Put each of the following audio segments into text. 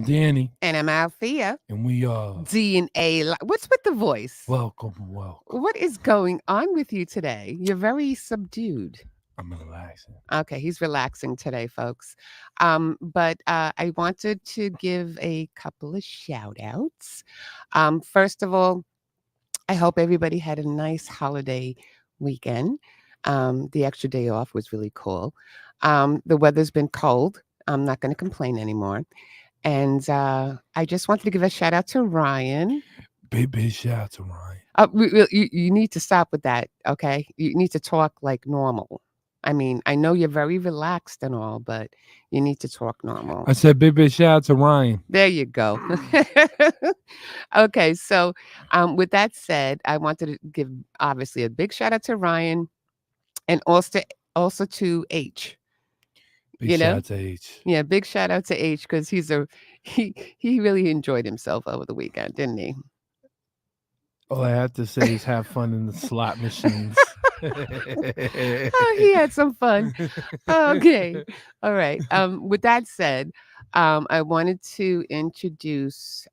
Danny. And I'm Althea. And we are DNA. What's with the voice? welcome. What is going on with you today? You're very subdued. I'm relaxing. Okay, he's relaxing today, folks. But I wanted to give a couple of shout outs. First of all, I hope everybody had a nice holiday weekend. The extra day off was really cool. The weather's been cold. I'm not going to complain anymore. And I just wanted to give a shout out to Ryan. Big shout out to Ryan. You need to stop with that, okay? You need to talk like normal. I mean, I know you're very relaxed and all, but you need to talk normal. I said big shout out to Ryan. There you go. Okay, so with that said, I wanted to give obviously a big shout out to Ryan and also to H. Big shout out to H. Yeah, big shout out to H because he really enjoyed himself over the weekend, didn't he? All I have to say is have fun in the slot machines. Oh, he had some fun. Okay. All right. With that said, I wanted to introduce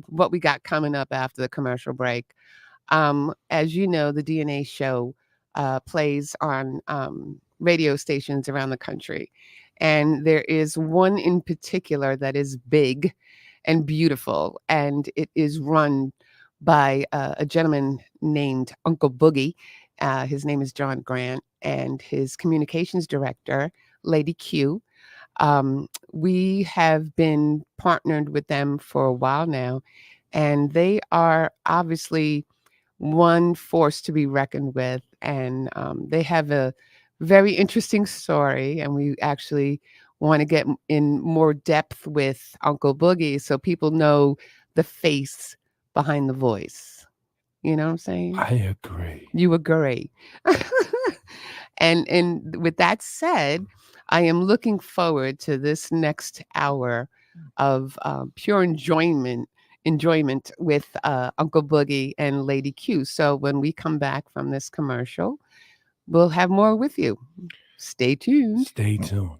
what we got coming up after the commercial break. As you know, the DNA show plays on radio stations around the country. And there is one in particular that is big and beautiful, and it is run by a gentleman named Uncle Boogie. His name is John Grant, and his communications director, Lady Q. We have been partnered with them for a while now, and they are obviously one force to be reckoned with. And they have a very interesting story, and we actually want to get in more depth with Uncle Boogie so people know the face behind the voice. You know what I'm saying? I agree. You agree. And with that said, I am looking forward to this next hour of pure enjoyment with Uncle Boogie and Lady Q. So when we come back from this commercial, we'll have more with you. Stay tuned. Stay tuned.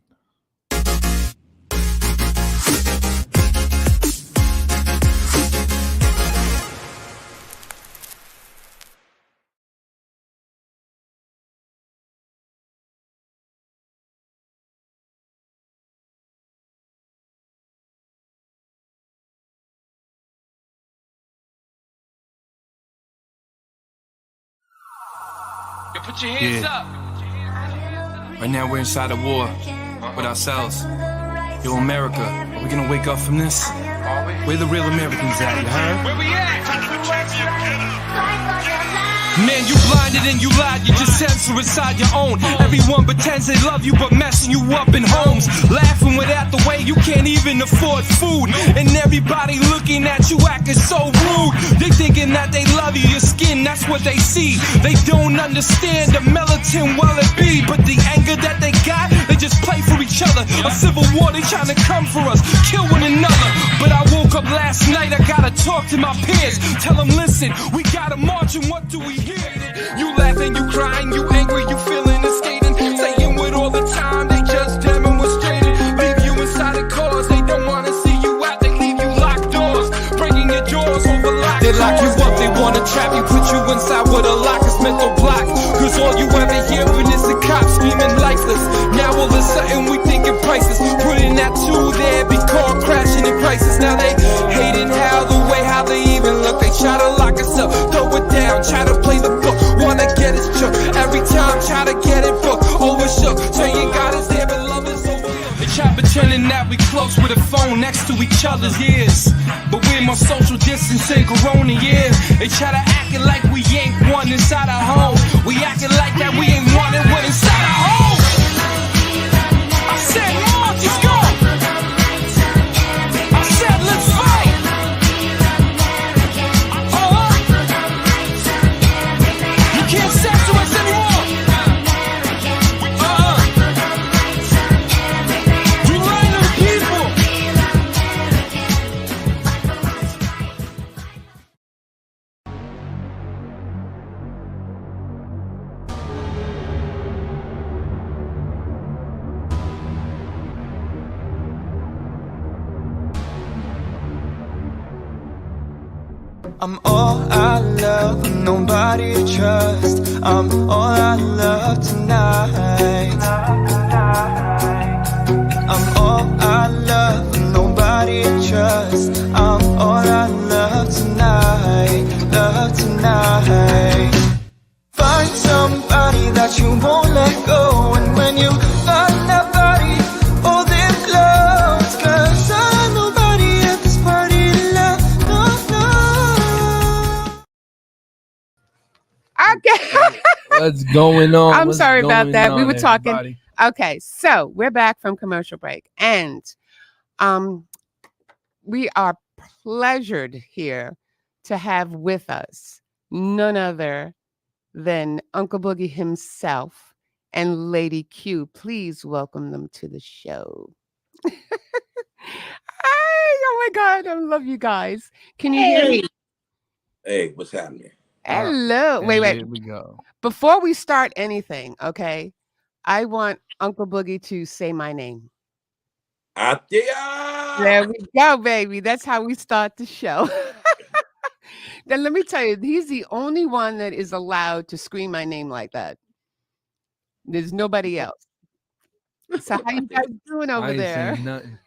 Yo, put your hands up. Right now we're inside a war with ourselves. Yo, America, are we gonna wake up from this? Where the real Americans at, you heard? Where we at? Man, you blinded and you lied, you just censor inside your own. Everyone pretends they love you, but messing you up in homes. Laughing without the way you can't even afford food. And everybody looking at you acting so rude. They thinking that they love you, your skin, that's what they see. They don't understand the militant well it be. But the anger that they got, they just play for each other. A civil war, they trying to come for us, kill one another. But I woke up last night, I gotta talk to my peers. Tell them, listen, we gotta march and what do we hear? You laughing, you crying, you angry, you feeling and skating. Saying with all the time, they just demonstrated. Leave you inside of cars, they don't wanna see you out. They leave you locked doors, breaking your doors over locked. They lock you up, they wanna trap you, put you inside with a lock, it's mental block. Cause all you ever hearing is the cops screaming lifeless. Now all of a sudden we thinking prices. Putting that two there, be caught crashing in crisis. Now they hating how they even look. They try to lock us up, throw it down, try to play the book. Wanna get us shook, every time try to get it booked. Overshook, saying God is there but love is overlooked. They try pretending that we close with a phone next to each other's ears. But we're more social distancing corona years. They try to acting like we ain't one inside our home. We acting like that we ain't one and one inside our home. I said march, let's go. I said let's fight. You can't censor us anymore. You lying to the people. I'm all I love, nobody to trust. I'm all I love tonight. I'm all I love, nobody to trust. I'm all I love tonight, love tonight. Find somebody that you won't let go, and when you find that body, hold them close. 'Cause I'm nobody at this party to love, no, no. Okay. What's going on? I'm What's sorry about going that. We on, were talking. everybody? Okay, so we're back from commercial break, and we are pleasured here to have with us none other than Uncle Boogie himself and Lady Q. Please welcome them to the show. Hey, oh my God, I love you guys. Can you hear me? Hey, what's happening? Hello. Wait. Here we go. Before we start anything, okay, I want Uncle Boogie to say my name. Atia! There we go, baby. That's how we start the show. Then let me tell you, he's the only one that is allowed to scream my name like that. There's nobody else. So how you guys doing over I ain't there? saying nothing.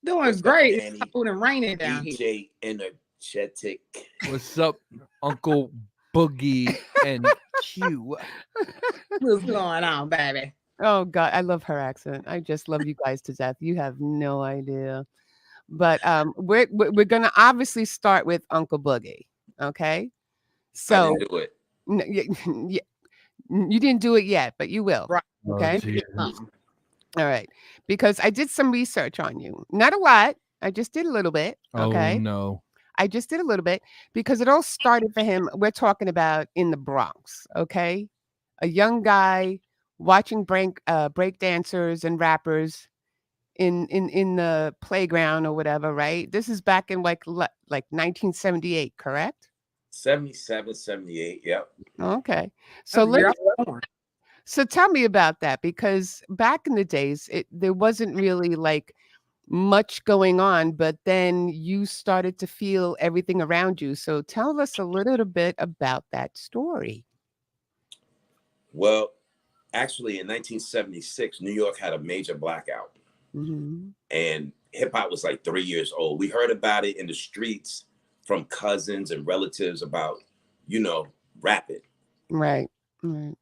Doing What's up, great. Danny? It's cold and raining down here. DJ Energetic. What's up, Uncle Boogie and Q? What's going on, baby? Oh God, I love her accent. I just love you guys to death. You have no idea. But we're gonna obviously start with Uncle Boogie. Okay. I So didn't do it. you didn't do it yet, but you will. Right. Okay. Oh, Jesus. All right. Because I did some research on you. Not a lot. I just did a little bit. Okay. Oh no. I just did a little bit because it all started for him. We're talking about in the Bronx. Okay. A young guy watching break dancers and rappers in the playground or whatever, right? This is back in like 1978, correct? 77, 78, yep. Okay. So That's let's the year I was born. So tell me about that, because back in the days, there wasn't really like much going on, but then you started to feel everything around you. So tell us a little bit about that story. Well, actually, in 1976, New York had a major blackout. Mm-hmm. And hip hop was like 3 years old. We heard about it in the streets from cousins and relatives about, rapping, Right. Right.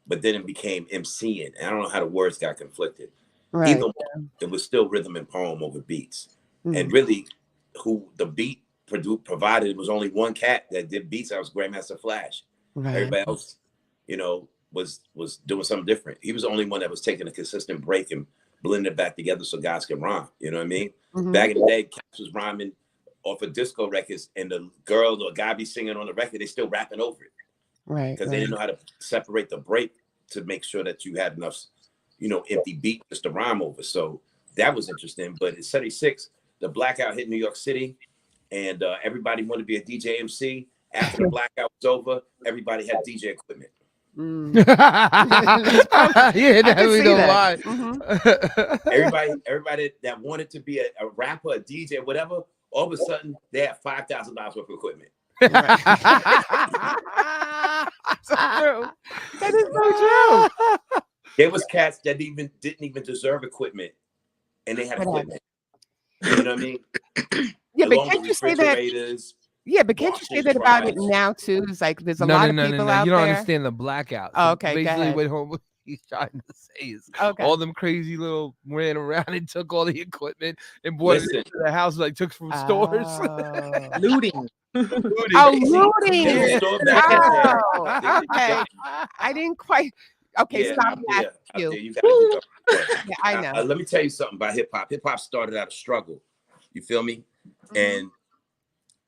but then it became MCing. And I don't know how the words got conflicted. Right. Either way, it was still rhythm and poem over beats. Mhm. And really, who the beat provided was only one cat that did beats. That was Grandmaster Flash. Right. Everybody else, was doing something different. He was the only one that was taking a consistent break and blending it back together so guys could rhyme. You know what I mean? Mhm. Back in the day, cats was rhyming off of disco records, and the girl or guy be singing on the record, they still rapping over it. Right. Because they didn't know how to separate the break to make sure that you had enough, empty beat just to rhyme over. So that was interesting. But in 76, the blackout hit New York City, and everybody wanted to be a DJ MC. After the blackout was over, everybody had DJ equipment. Mm. Yeah, I that can we see don't that. lie. Mhm. Everybody that wanted to be a rapper, a DJ, whatever, all of a sudden they had $5,000 worth of equipment. Right. So true. That is so true. There was cats that didn't even deserve equipment, and they had What equipment. You know what I mean? Yeah, but Along can't with you say that? refrigerators. Yeah, but can't you say that about it Washers, now too? It's like there's a No, lot no, of no, people no, no. out You don't there. understand the blackout. Oh, So okay, go basically, ahead. what he's trying to say is Okay. all them crazy little ran around and took all the equipment and brought it Listen. into the house, like took from stores. Oh. Looting. Oh, See, looting. there was a store back in the day. Oh, okay. I didn't quite. Okay, Yeah, stop up that. there, You. you gotta keep up. Yeah, I know. Let me tell you something about hip hop. Hip hop started out a struggle. You feel me? And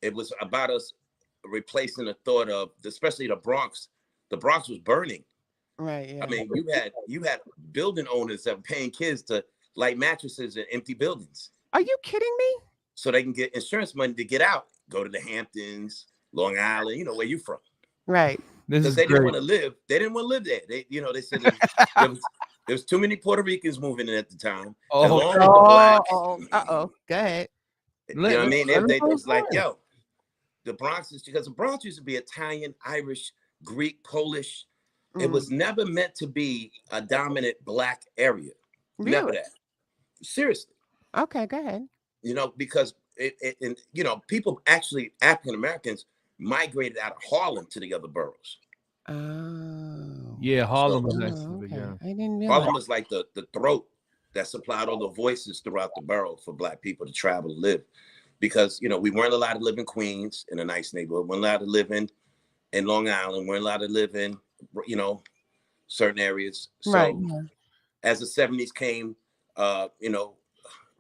it was about us replacing the thought of, especially the Bronx. The Bronx was burning. Right. Yeah. I mean, you had building owners that were paying kids to light mattresses in empty buildings Are you kidding me? so they can get insurance money to get out, go to the Hamptons, Long Island, where you from. Right. This Because is they didn't great. want to live. They didn't want to live there. They said there was too many Puerto Ricans moving in at the time. Oh, along with the blacks. Go ahead. You know what I mean? They was like, yo, the Bronx is because the Bronx used to be Italian, Irish, Greek, Polish. It was Mm. never meant to be a dominant black area. Never Really? that. Seriously. Okay, go ahead. You know, because and you know, people actually, African Americans migrated out of Harlem to the other boroughs. Oh. Yeah, Harlem was Oh, excellent. okay. Yeah. I didn't realize. Harlem was like the throat that supplied all the voices throughout the borough for black people to travel and live. Because, you know, we weren't allowed to live in Queens in a nice neighborhood. We weren't allowed to live in Long Island. We weren't allowed to live in, you know, certain areas. So Right. Yeah. as the 70s came, you know,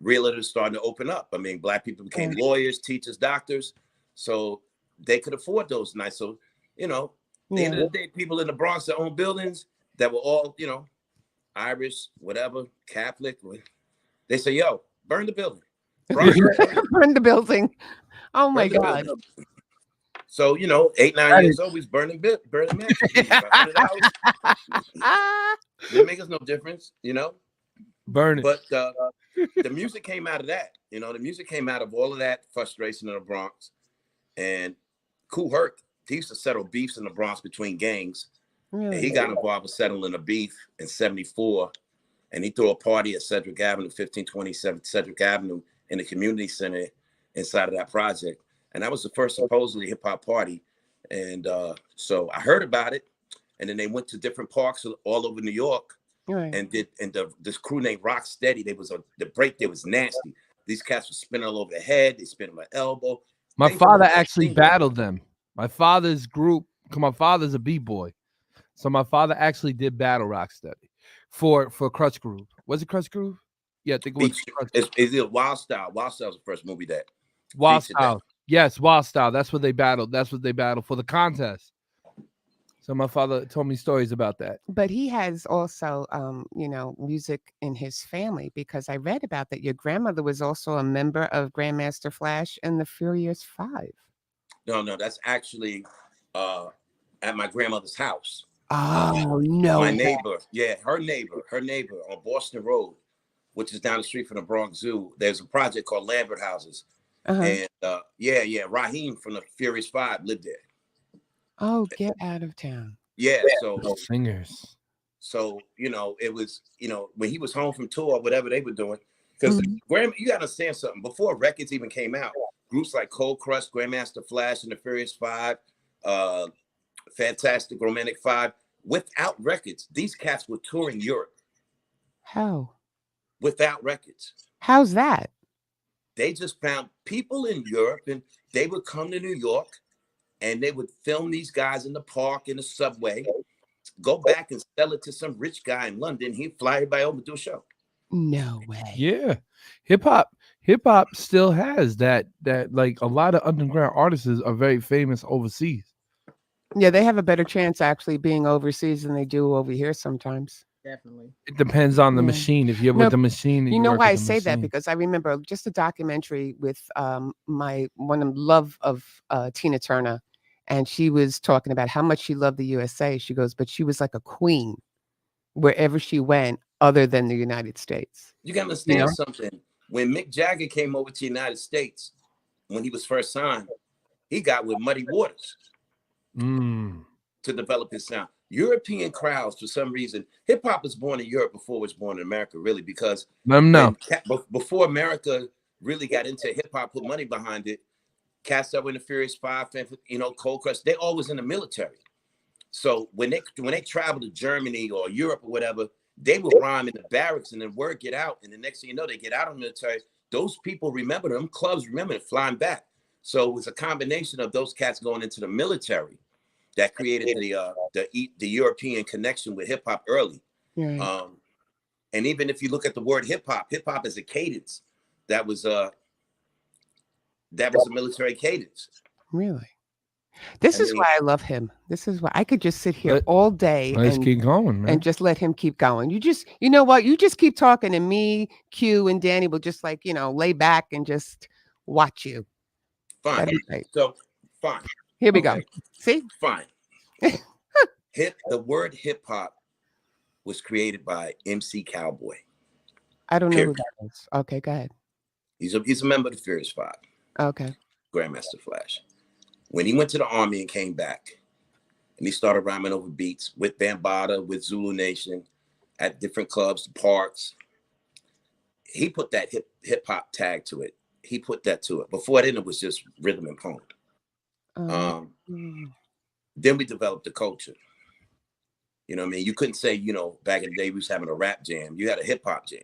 realtors started to open up. I mean, black people became lawyers, teachers, doctors. So they could afford those nights. So, you know, at the end of the day, people in the Bronx that own buildings that were all, you know, Irish, whatever, Catholic, they say, yo, burn the building. Burn the building. Oh my Burn the God. building. So, you know, 8, 9 years old, we was burning matches. Didn't make us no difference, you know. Burn it. But the music came out of that. You know, the music came out of all of that frustration in the Bronx. And Kool Herc, he used to settle beefs in the Bronx between gangs. Really? And he got involved with settling a beef in 74. And he threw a party at Cedric Avenue, 1527 Cedric Avenue, in the community center inside of that project. And that was the first supposedly hip hop party. And so I heard about it. And then they went to different parks all over New York. Right. And this crew named Rocksteady, the break there was nasty. These cats were spinning all over the head, they spin on my elbow. My father actually battled them. My father's group, my father's a B-boy. So my father actually did battle Rocksteady for Crutch Groove. Was it Crutch Groove? Yeah, I think it was Crutch Groove. It's either Wild Style. Wild Style was the first movie that Wild Style. Yes, Wild Style. That's what they battled. That's what they battled for the contest. So my father told me stories about that. But he has also, you know, music in his family, because I read about that. Your grandmother was also a member of Grandmaster Flash and the Furious Five. No, that's actually at my grandmother's house. Oh, no. My neighbor, her neighbor on Boston Road, which is down the street from the Bronx Zoo. There's a project called Lambert Houses. And Raheem from the Furious Five lived there. Oh, get out of town. Yeah, so singers. So, you know, it was, you know, when he was home from tour, whatever they were doing, because Graham, you gotta understand something. Before records even came out, groups like Cold Crush, Grandmaster Flash, and the Furious Five, Fantastic Romantic Five, without records, these cats were touring Europe. How? Without records. How's that? They just found people in Europe, and they would come to New York, and they would film these guys in the park, in the subway, go back and sell it to some rich guy in London. He'd fly everybody over to do a show. No way. Yeah. Hip hop still has that like a lot of underground artists are very famous overseas. Yeah, they have a better chance actually being overseas than they do over here sometimes. Definitely. It depends on the machine. If you're with the machine, you know why I say that? Because I remember just a documentary with one of love of Tina Turner, and she was talking about how much she loved the USA. She goes, but she was like a queen wherever she went, other than the United States. You got to understand something. When Mick Jagger came over to the United States, when he was first signed, he got with Muddy Waters to develop his sound. European crowds, for some reason, hip hop was born in Europe before it was born in America, really, because before America really got into hip hop, put money behind it, cats that were in the Furious Five, you know, Cold Crush, they always in the military. So when they travel to Germany or Europe or whatever, they would rhyme in the barracks, and then word get out, and the next thing you know, they get out of the military. Those people remember them, clubs remember it, flying back. So it was a combination of those cats going into the military that created the European connection with hip hop early. Right. And even if you look at the word hip hop is a cadence. That was a military cadence. Really? This is why I love him. This is why I could just sit here all day and keep going, man. And just let him keep going. You know what? You just keep talking, and me, Q, and Danny will just lay back and just watch you. Fine. So fine. Here we go. See? Fine. The word hip hop was created by MC Cowboy. I don't know who that is. Okay, go ahead. He's a member of the Furious Five. Okay. Grandmaster Flash. When he went to the Army and came back, and he started rhyming over beats with Bambaataa, with Zulu Nation, at different clubs, parks, he put that hip hop tag to it. He put that to it. Before then, it was just rhythm and poem. Then we developed the culture. You know what I mean? You couldn't say, you know, back in the day we was having a rap jam. You had a hip hop jam.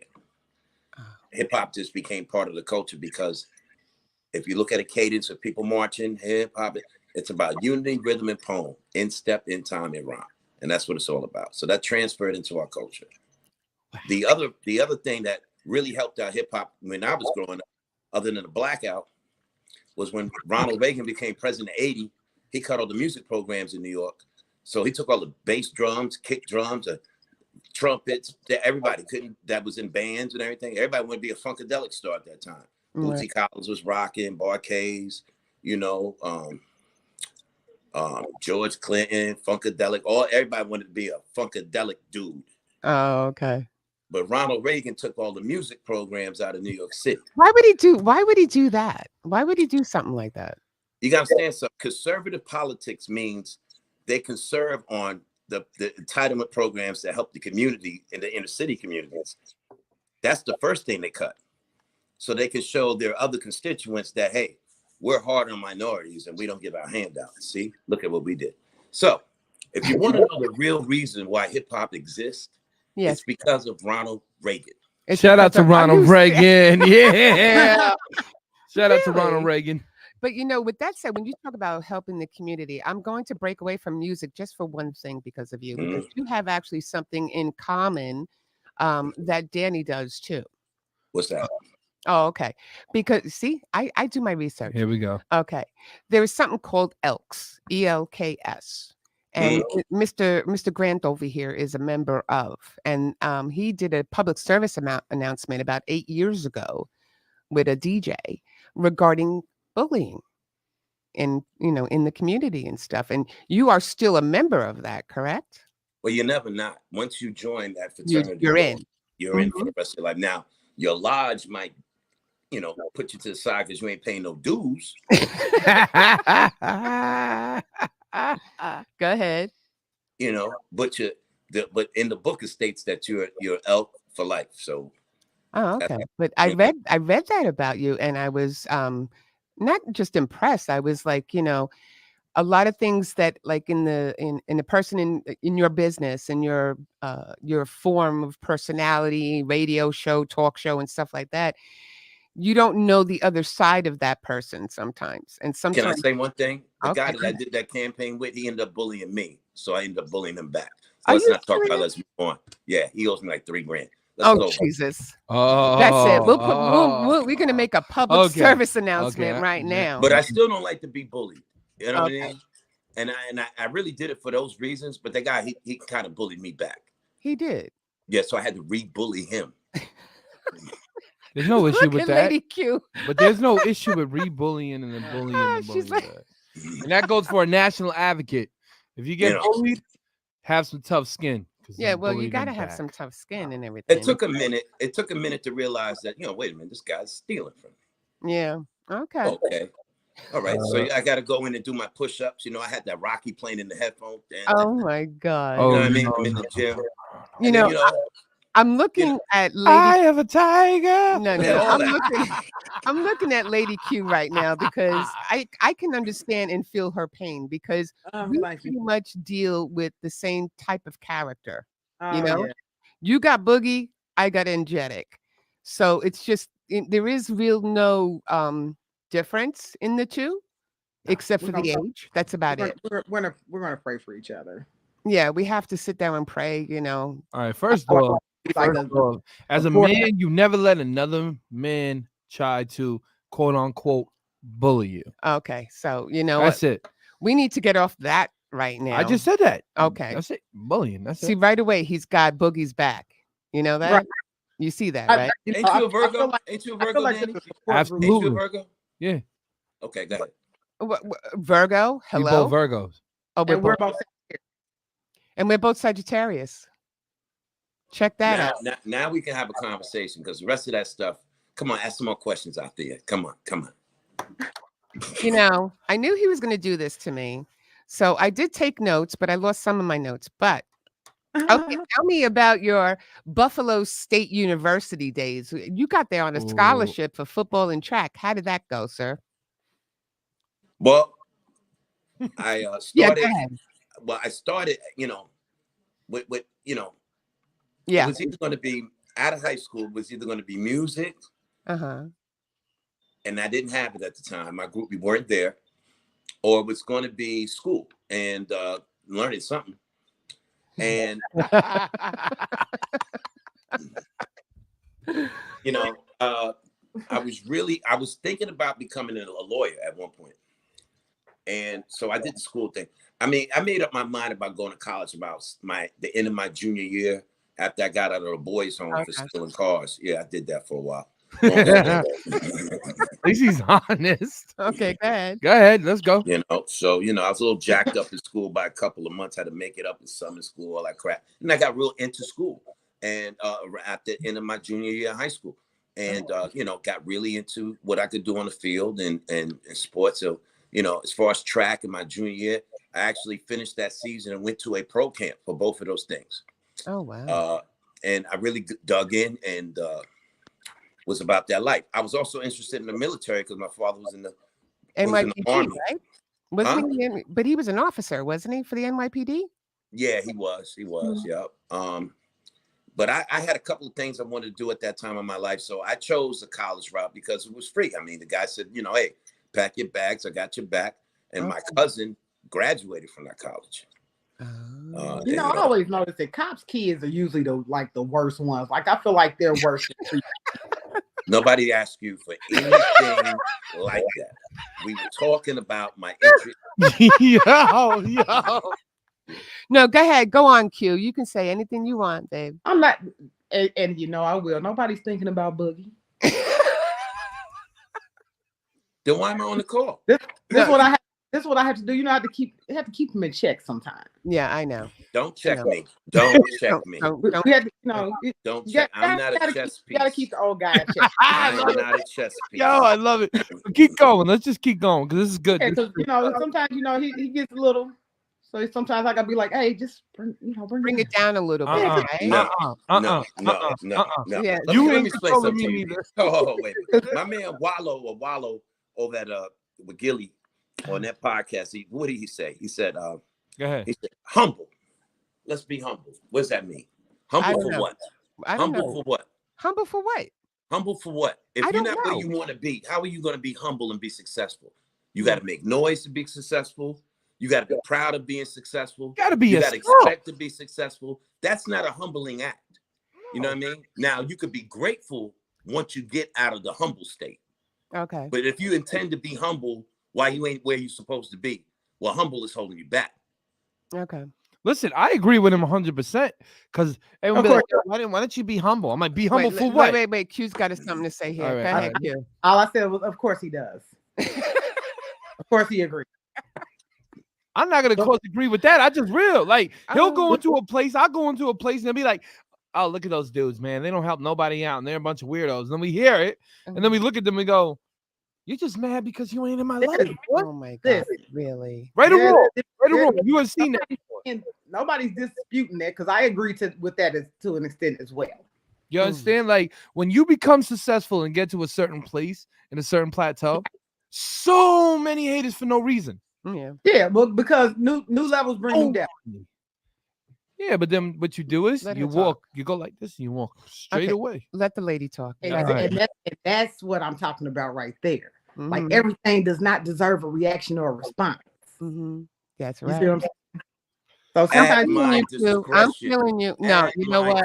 Hip hop just became part of the culture because if you look at a cadence of people marching, hip hop, it's about unity, rhythm, and poem, in step, in time, and rhyme. And that's what it's all about. So that transferred into our culture. The other thing that really helped our hip hop when I was growing up, other than the blackout, was when Ronald Reagan became president in '80, he cut all the music programs in New York. So he took all the bass drums, kick drums, trumpets, everybody that was in bands and everything. Everybody wanted to be a funkadelic star at that time. Bootsy Collins was rocking, Barkays, you know, George Clinton, funkadelic. Everybody wanted to be a funkadelic dude. Oh, okay. But Ronald Reagan took all the music programs out of New York City. Why would he do that? Why would he do something like that? You got to understand something. Conservative politics means they conserve on the entitlement programs that help the community in the inner city communities. That's the first thing they cut. So they can show their other constituents that, hey, we're hard on minorities and we don't give our handouts. See, look at what we did. So if you want to know the real reason why hip hop exists, it's because of Ronald Reagan. Shout out to Ronald Reagan. Yeah. Shout out to Ronald Reagan. But, you know, with that said, when you talk about helping the community, I'm going to break away from music just for one thing because of you, because you have actually something in common that Danny does too. What's that? Oh, okay. Because see, I do my research. Here we go. Okay. There is something called ELKS, ELKS. And Mr. Grant over here is a member of, and he did a public service announcement about 8 years ago with a DJ regarding bullying in the community and stuff. And you are still a member of that, correct? Well, you're never not. Once you join that fraternity, you're in. You're in for the rest of your life. Now, your lodge might, put you to the side because you ain't paying no dues. Go ahead. But in the book it states that you're elk for life. So. Oh, okay. But I read that about you, and I was not just impressed. I was like, a lot of things that, like, in the person in your business and your form of personality, radio show, talk show, and stuff like that, you don't know the other side of that person sometimes. And sometimes, can I say one thing? The guy that I did that campaign with, he ended up bullying me, so I ended up bullying him back. So let's not talk about. Let's move on. Yeah, he owes me like $3,000. Jesus! Oh, that's it. We're gonna make a public service announcement right now. But I still don't like to be bullied. You know what I mean? And I really did it for those reasons. But that guy, he kind of bullied me back. He did. Yeah, so I had to re-bully him. There's no issue with that. Lady Q. But there's no issue with re-bullying and then bullying and bullying. And that goes for a national advocate. If you get bullied, have some tough skin. Yeah, well, you got to have some tough skin and everything. It took a minute. It took a minute to realize that, wait a minute, this guy's stealing from me. Yeah. Okay. Okay. All right. So I got to go in and do my push-ups. I had that Rocky playing in the headphones. Oh my God. You know what I mean? I'm in the gym. I'm looking at Lady. I have a tiger. No. I'm looking at Lady Q right now because I can understand and feel her pain because we pretty much deal with the same type of character. You got Boogie, I got Energetic, so it's just there is no difference in the two, except for the age. That's about it. We're gonna pray for each other. Yeah, we have to sit down and pray. All right. First of all, as a man, you never let another man try to quote unquote bully you. Okay, so that's it. We need to get off that right now. I just said that. Okay, that's it. Bullying. That's See, right away he's got Boogie's back. You know that? Right. You see that, right? Ain't you a Virgo? Ain't you a Virgo, Danny? Absolutely. Ain't you a Virgo? Yeah. Okay, go ahead. Virgo. Hello. We both Virgos. Oh, we're both Sagittarius. Check that out. Now we can have a conversation because the rest of that stuff. Come on, ask some more questions out there. Come on. I knew he was going to do this to me. So I did take notes, but I lost some of my notes. But okay, tell me about your Buffalo State University days. You got there on a scholarship for football and track. How did that go, sir? Well, I Yeah, started. go ahead. Well, I started. With it Yeah. was either going to be out of high school. It was either going to be music, Uh-huh. and I didn't have it at the time. My group, we weren't there, or it was going to be school and learning something. And I was thinking about becoming a lawyer at one point. And so I did the school thing. I mean, I made up my mind about going to college about the end of my junior year after I got out of the boys' home for stealing cars. Yeah, I did that for a while. At least he's honest. Okay, go ahead. Go ahead, let's go. So I was a little jacked up in school by a couple of months. Had to make it up in summer school, all that crap. And I got real into school. And at the end of my junior year of high school, and got really into what I could do on the field and sports. So as far as track in my junior year, I actually finished that season and went to a pro camp for both of those things. Oh wow! And I really dug in and was about that life. I was also interested in the military because my father was in the NYPD, Army. right? Wasn't he? But he was an officer, wasn't he, for the NYPD? Yeah, he was. Yeah. But I had a couple of things I wanted to do at that time in my life. So I chose the college route because it was free. I mean, the guy said, hey, pack your bags. I got your back. And my cousin graduated from that college. I always notice that cops' kids are usually the worst ones. Like, I feel like they're worse than Nobody asked you for anything like that. We were talking about my interest. Yo. No, go ahead. Go on, Q. You can say anything you want, babe. I'm not, and I will. Nobody's thinking about Boogie. Then why am I on the call? This is what I have. This is what I have to do. I have to keep him in check sometimes. Yeah, I know. Don't check me. Don't check me. We have to, don't check. I'm not a chess piece. You gotta keep the old guy in check. I'm not a chess piece. Yo, I love it. Keep going. Let's just keep going because this is good. Yeah, sometimes he gets a little. So sometimes I gotta be like, hey, just bring it down a little bit. Right? No. Yeah, let me explain something to you. Oh, wait. My man Wallow over at with Gilly on that podcast. What did he say? He said, go ahead. He said, humble. Let's be humble. What does that mean? Humble for what? Humble for what? Humble for what? Humble for what? If you're not where you want to be, how are you going to be humble and be successful? You got to make noise to be successful. You got to be proud of being successful. You got to expect to be successful. That's not a humbling act. You know what I mean? Now, you could be grateful once you get out of the humble state. Okay. But if you intend to be humble while you ain't where you're supposed to be, well, humble is holding you back. Okay. Listen, I agree with him 100% because everyone be like, why don't you be humble? I'm like, be humble for what? Wait. Q's got something to say here. All right, Go ahead, Q. All I said was, of course he does. Of course he agrees. I'm not gonna agree with that. I just he'll go into a place, I'll go into a place and they'll be like, oh, look at those dudes, man. They don't help nobody out and they're a bunch of weirdos. And then we hear it and then we look at them and go, you're just mad because you ain't in my life. What? Oh my God, really? Right or wrong? Right or wrong? You have seen that before. Nobody's disputing that because I agree with that to an extent as well. You understand? Like when you become successful and get to a certain place in a certain plateau, so many haters for no reason. Yeah, but because new levels bring you down. Yeah, but then what you do is you go like this, and you walk straight away. Let the lady talk. And that's what I'm talking about right there. Mm-hmm. Like everything does not deserve a reaction or a response. Mm-hmm. That's right. You see what I'm saying? So sometimes I'm feeling you. No, you know what?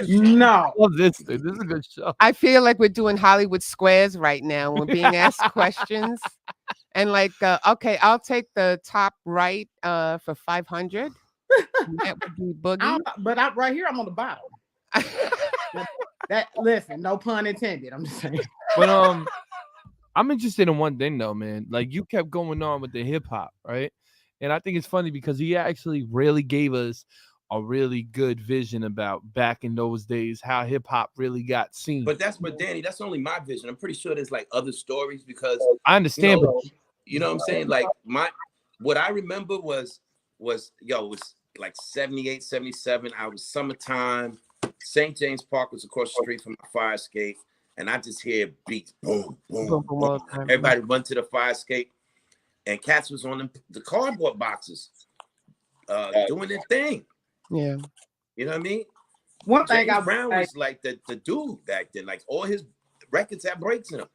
No. I love this. This is a good show. I feel like we're doing Hollywood Squares right now. We're being asked questions. And okay, I'll take the top right for 500. That would be Boogie. But right here, I'm on the bottom. Listen, no pun intended. I'm just saying. But I'm interested in one thing though, man. Like you kept going on with the hip hop, right? And I think it's funny because he actually really gave us a really good vision about back in those days how hip hop really got seen. But Danny, that's only my vision. I'm pretty sure there's like other stories because I understand, but You know what I'm saying? Like what I remember was it was like 78, 77. I was summertime. St. James Park was across the street from my fire escape. And I just hear beats, boom, boom, boom. Everybody run to the fire escape. And cats was on the cardboard boxes doing their thing. Yeah. You know what I mean? One thing James Brown was like the dude back then. Like all his records had breaks in them.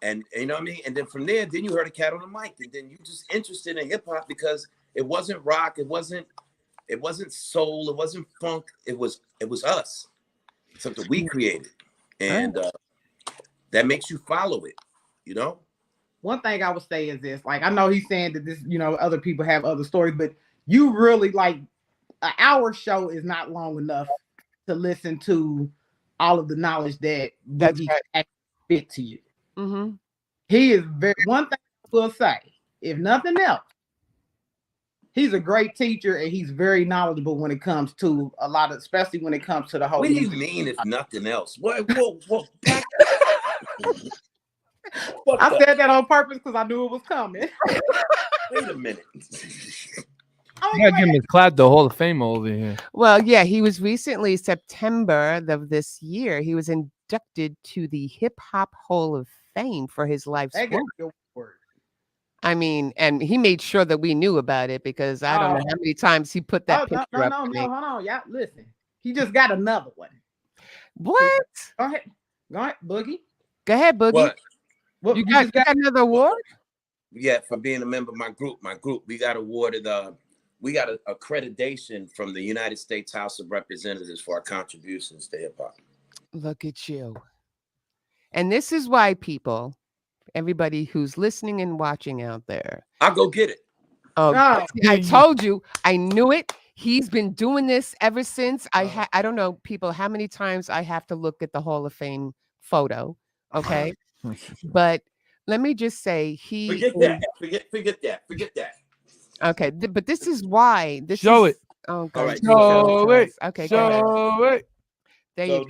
And you know what I mean? And then from there, then you heard a cat on the mic. And then you just interested in hip hop because it wasn't rock, it wasn't soul, it wasn't funk, it was us. Something we created. And that makes you follow it, you know? One thing I would say is this, like, I know he's saying that this, you know, other people have other stories, but you really, like, an hour show is not long enough to listen to all of the knowledge that he fit to you. Mm-hmm. He is one thing I will say, if nothing else, he's a great teacher and he's very knowledgeable when it comes to a lot of, especially when it comes to the whole. What do you mean if nothing else? Whoa. I said that on purpose because I knew it was coming. Wait a minute. You gotta give him his clap, the Hall of Fame over here. Well, yeah, he was recently, September of this year, he was inducted to the Hip Hop Hall of Fame for his life's work. I mean, and he made sure that we knew about it because I don't know how many times he put that picture up. No, hold on. Yeah, listen. He just got another one. What? Go ahead, Boogie. Go ahead, Boogie. What you got another award? Yeah, for being a member of my group. We got awarded we got an accreditation from the United States House of Representatives for our contributions to hip hop. Look at you. And this is why people, everybody who's listening and watching out there. I'll go get it. Oh, no. I told you. I knew it. He's been doing this ever since. I don't know, people, how many times I have to look at the Hall of Fame photo. Okay. But let me just say forget that. Okay, but this is why. Show it. Oh, God. All right. Show it. Okay. Show it. So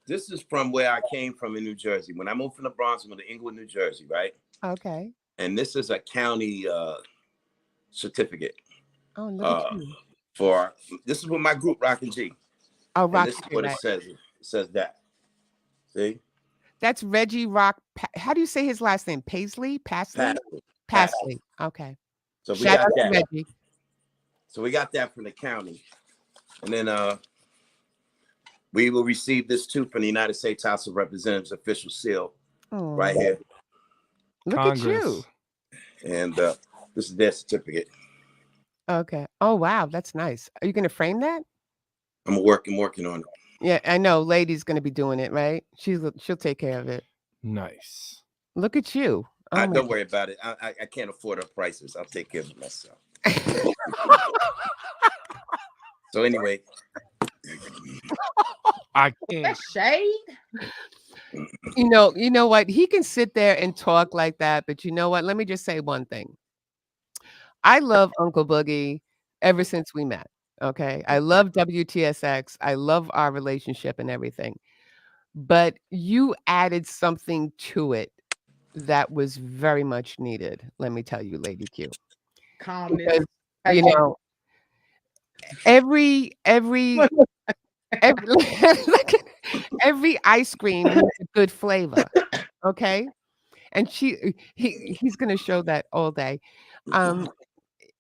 this is from where I came from in New Jersey. When I moved from the Bronx, I went to Inglewood, New Jersey, right? Okay. And this is a county certificate. Oh, look at you. This is with my group, Rockin' G. Oh, Rockin' G. This is what it says. It says that. See? That's Reggie Rock. How do you say his last name? Pasley? Pasley. Okay. So we got that. Reggie. So we got that from the county. And then we will receive this too from the United States House of Representatives official seal right here. Look at you. And this is their certificate. Okay. Oh, wow. That's nice. Are you going to frame that? I'm working on it. Yeah, I know. Lady's going to be doing it, right? She'll take care of it. Nice. Look at you. Oh, don't worry about it. I can't afford her prices. I'll take care of it myself. So anyway, I can't. Shade. You know what? He can sit there and talk like that, but you know what? Let me just say one thing. I love Uncle Boogie ever since we met. Okay. I love WTSX. I love our relationship and everything. But you added something to it that was very much needed. Let me tell you, Lady Q. Calmness. Because, you know, every ice cream has a good flavor. Okay. And he's gonna show that all day.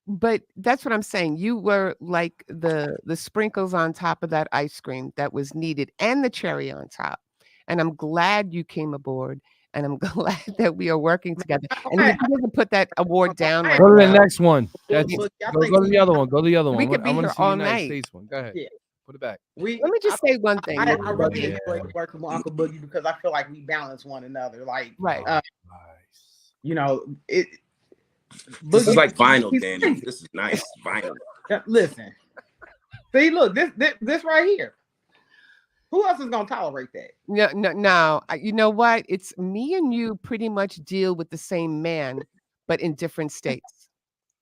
But that's what I'm saying. You were like the sprinkles on top of that ice cream that was needed and the cherry on top. And I'm glad you came aboard. And I'm glad that we are working together. And if he doesn't put that award down right Go to the now, next one. Go to the other one. Go to the other one. We could be here all night. States one. Go ahead. Yeah. Put it back. Let me just say one thing. I really enjoy working with Uncle Boogie because I feel like we balance one another. Like, right. You know, this is like vinyl, Danny. This is nice vinyl. Listen, see, look, this right here. Who else is gonna tolerate that? No. You know what? It's me and you pretty much deal with the same man, but in different states.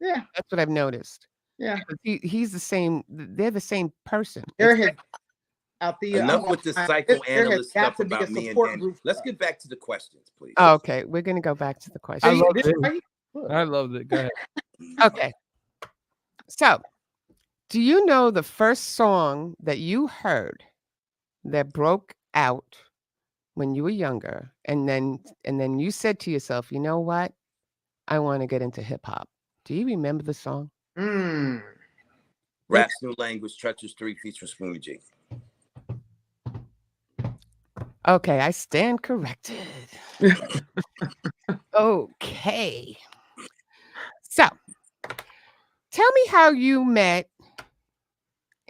Yeah, that's what I've noticed. Yeah, he's the same. They're the same person. Enough with this psychoanalyst stuff about me and Danny. Let's get back to the questions, please. Oh, okay, we're gonna go back to the questions. This I loved it. Go ahead. Okay. So, do you know the first song that you heard that broke out when you were younger, and then you said to yourself, you know what? I want to get into hip hop. Do you remember the song? Rap's New Language, Treacherous 3 featuring Spoonie G. Okay, I stand corrected. Okay. So, tell me how you met.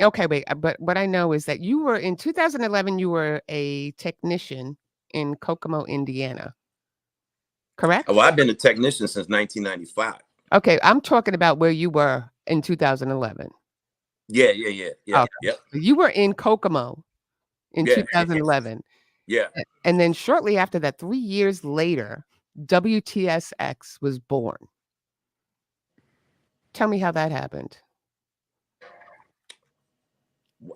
Okay, wait, but what I know is that you were in 2011, you were a technician in Kokomo, Indiana. Correct? Well, I've been a technician since 1995. Okay, I'm talking about where you were in 2011. Yeah. Okay. Yep. You were in Kokomo in 2011. Yeah. And then shortly after that, 3 years later, WTSX was born. Tell me how that happened.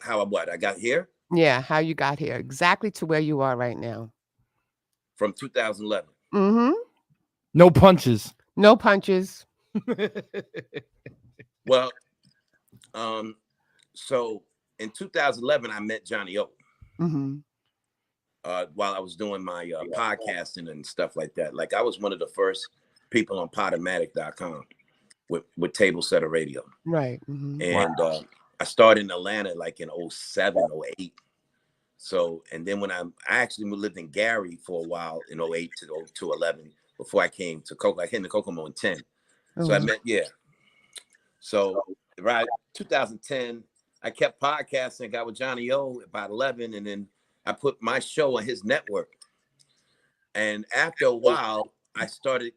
How what? I got here? Yeah, how you got here. Exactly to where you are right now. From 2011. Mm-hmm. No punches. No punches. Well, so in 2011, I met Johnny O. Mm-hmm. While I was doing my podcasting and stuff like that. Like I was one of the first people on Podomatic.com with Table Setter Radio. Right. Mm-hmm. And I started in Atlanta like in 07, 08. So, and then when I actually lived in Gary for a while in 08 to 11 before I came to Kokomo. I came to Kokomo in 10. So I met, So right 2010, I kept podcasting, got with Johnny O about 11, and then I put my show on his network. And after a while, I started,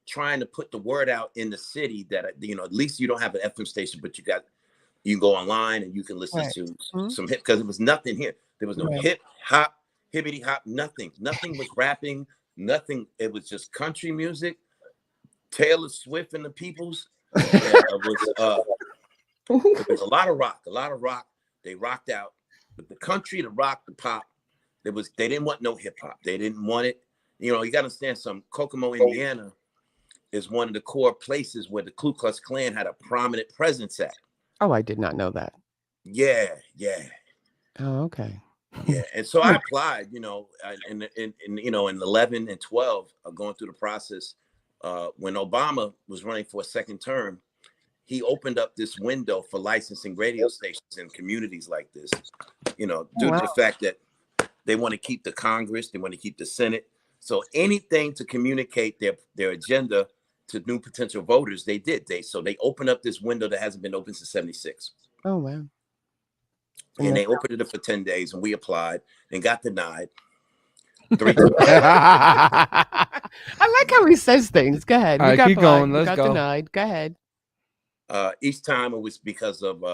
trying to put the word out in the city that, at least you don't have an FM station, but you can go online and you can listen to some hip, because there was nothing here. There was no hip hop, hibbity hop, nothing. Nothing was rapping, nothing. It was just country music, Taylor Swift and the Peoples. It was a lot of rock. They rocked out. But the country, the rock, the pop, they didn't want no hip hop. They didn't want it. You got to understand Kokomo, Indiana is one of the core places where the Ku Klux Klan had a prominent presence at. Oh, I did not know that. Yeah. Oh, okay. Yeah, and so I applied, in 11 and 12, going through the process. When Obama was running for a second term, he opened up this window for licensing radio stations in communities like this, due to the fact that they want to keep the Congress, they want to keep the Senate. So anything to communicate their agenda to new potential voters, they did. They opened up this window that hasn't been open since 76. Oh, wow. And they opened it for 10 days, and we applied and got denied 3 times. I like how he says things. Go ahead. All right, keep going. Let's go. Denied. Go ahead. Each time it was because of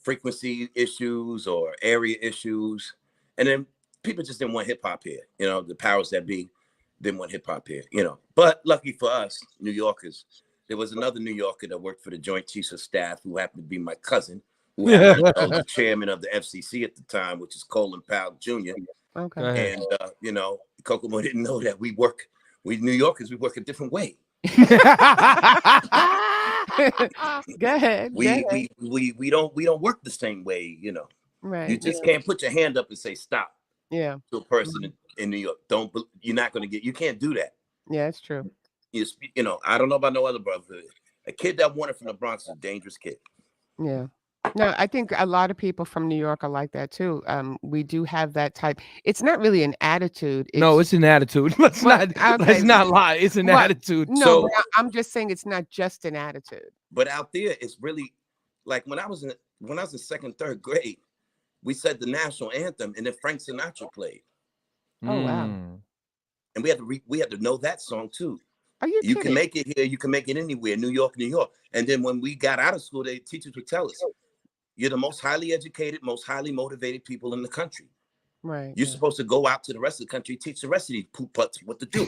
frequency issues or area issues. And then people just didn't want hip hop here. The powers that be didn't want hip hop here, But lucky for us, New Yorkers, there was another New Yorker that worked for the Joint Chiefs of Staff who happened to be my cousin, who was the chairman of the FCC at the time, which is Colin Powell Jr. Okay. And, Kokomo didn't know that we New Yorkers, we work a different way. Go ahead. We don't work the same way, Right. You just can't put your hand up and say stop. Yeah. To a person in New York. You're not going to you can't do that. Yeah, it's true. I don't know about no other brother. A kid that wanted from the Bronx is a dangerous kid. Yeah. No, I think a lot of people from New York are like that too. We do have that type. It's not really an attitude. No, it's an attitude. Let's not lie. It's an attitude. No, So I'm just saying it's not just an attitude. But out there, it's really like when I was in second, third grade, we said the national anthem, and then Frank Sinatra played. Oh wow! And we had to know that song too. Are you kidding? Can make it here. You can make it anywhere. New York. And then when we got out of school, teachers would tell us, "You're the most highly educated, most highly motivated people in the country. Right. You're supposed to go out to the rest of the country, teach the rest of these poop putts what to do."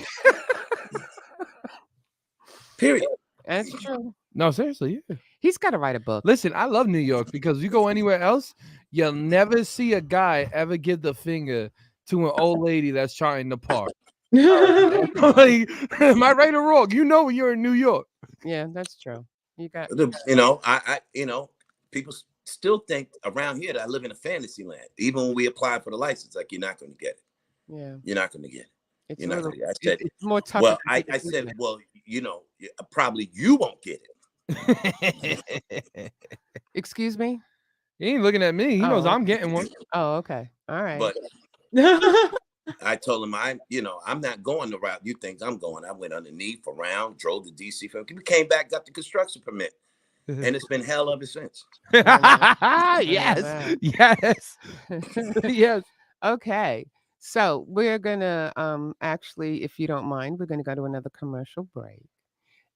Period. That's true. No, seriously, yeah. He's got to write a book. Listen, I love New York because you go anywhere else, you'll never see a guy ever give the finger to an old lady that's trying to park. Like, am I right or wrong? You know, you're in New York. Yeah, that's true. You got. You know, people still think around here that I live in a fantasy land. Even when we apply for the license, like, you're not going to get it. Yeah. You're not going to get it. It's You're not little, going to get it. I said, it's more tough. well, I said, well, you know, probably you won't get He Excuse me? ain't looking at me. He knows Oh, I'm getting one. Oh, okay. All right. But I told him, I'm not going the route you think I'm going. I went underneath, around, drove to DC, we came back, got the construction permit, and it's been hell ever since. Yes, yes, yes. Okay. So we're gonna actually, if you don't mind, we're gonna go to another commercial break.